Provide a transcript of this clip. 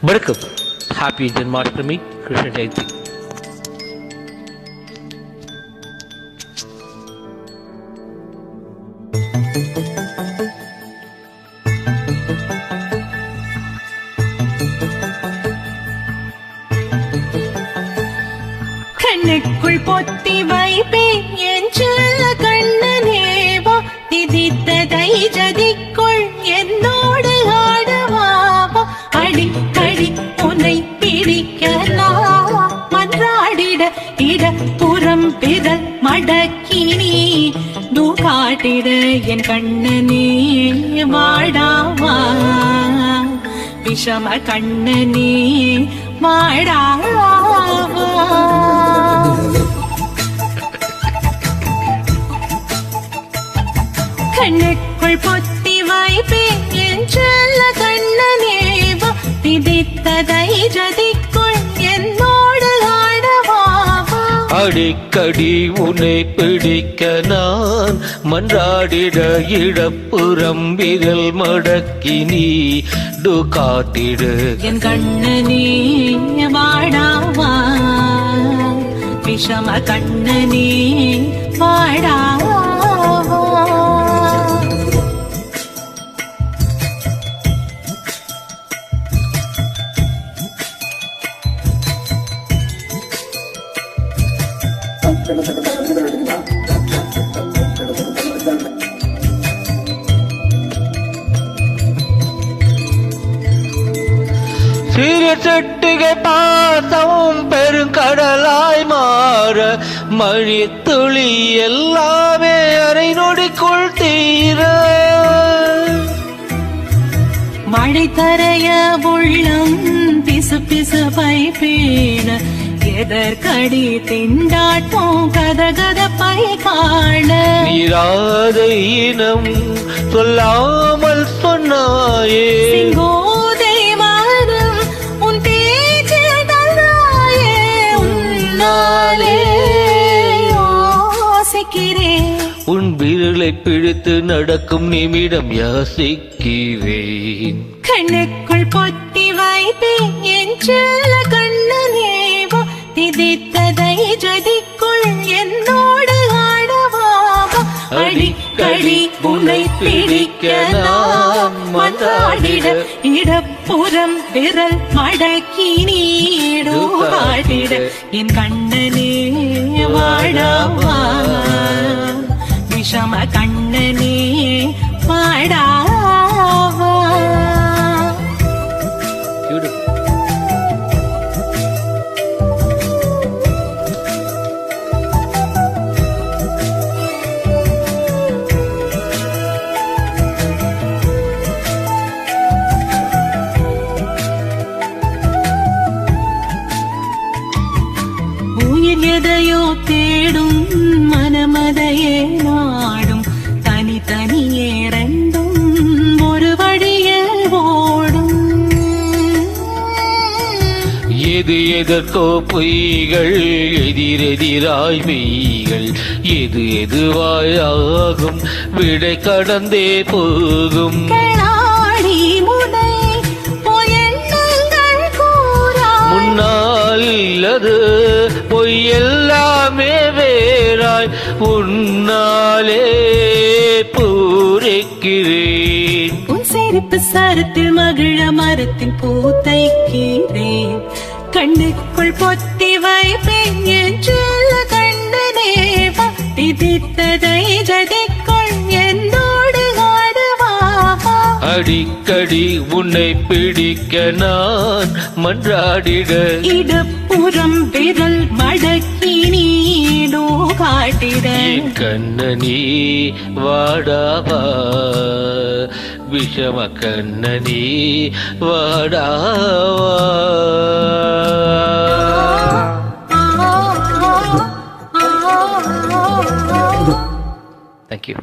வணக்கம். ஹாப்பி ஜென்மாஷ்டமி, கிருஷ்ண ஜெயந்தி. கண்ணுக்குள் பொத்தி வைப்பேன் என் செல்ல கண்ணனேவா, திதித்ததை ஜதிக்குள் என்னோடு ஆடவாவா. அடிக்கடி உன்னை பிடிக்கலாம் மன்றாடிட இடப்புறம் பிறல் மடக்கினி காட்டிட என் கண்ணனே வாடாவா, விஷம கண்ணனே வாடாவா. கண்ணுக்குள் பொத்தி வைப்பேன் என் செல்ல கண்ணனேவா, திதித்ததை ஜதிக்குள் என்னோடு ஆடவாவா. அடிக்கடி உன்னை பிடிக்க நான் மன்றாடிட இடப்புறம் விரல் மடக்கி நீ காட்டிடு என் கண்ணனே வாடாவா, விஷம கண்ணனே வாடாவா. சிறு செட்டுகை பாசமும் பெருங்கடலாய் மாற மழி துளி எல்லாமே அரை நொடிக்குள் தீர. மழை தரைய உள்ளம் பிசு பிசு பைப்பேன எதற்கடி திண்டாட்டம் கதகத பை காண. நீராத இனம் சொல்லாமல் சொன்னாயே, செங்கோதை மனம் உன் பேச்சில் தந்தாயே. உன்னாலே யோசிக்கிறேன், உன் விரலை பிடித்து நடக்கும் நிமிடம் யாசிக்கிறேன். கண்ணுக்குள் பொத்தி வைப்பேன் என் செல்ல கண்ணனேவா, திதித்ததை ஜதிக்குள் என்னோடு ஆடவாவா. அடிக்கடி உன்னை பிடிக்க நாம் மன்றாடிட இடப்புறம் விரல் மடக்கி நீடு காட்டிட என் கண்ணனே வாடாவா, விஷம கண்ணனே வாடாவா. உயிர் எதையோ தேடும் மனமதையே நாடும், தனித்தனியே ரெண்டும் ஒரு வழியில் ஓடும். எது எதற்கோ பொய்கள் எதிரெதிராய் மெய்கள், எது எதுவாயாகும் விடை கடந்தே போகும். களாடி முனை பொய்யெண்ணங்கள் கூறா, முன்னால் அது பொய் எல்லாமே வேறாய் உன்னாலே பூரிக்கிறேன். உன் சிரிப்பு சரத்தில் மகிழ மரத்தின் பூத்தைக்கிறேன். கண்ணுக்குள் பொத்தி வைப்பேன் என் செல்ல கண்ணனேவா, திதித்ததை ஜதிக்குள் என்னோடு ஆடவாவா. அடிக்கடி உன்னை பிடிக்க நான் மன்றாடிட இடப்புறம் விரல் மடக்கி நீடு காட்டிட என் கண்ணனி வாடாவா, விஷம கண்ணனி வாடாவா. Thank you.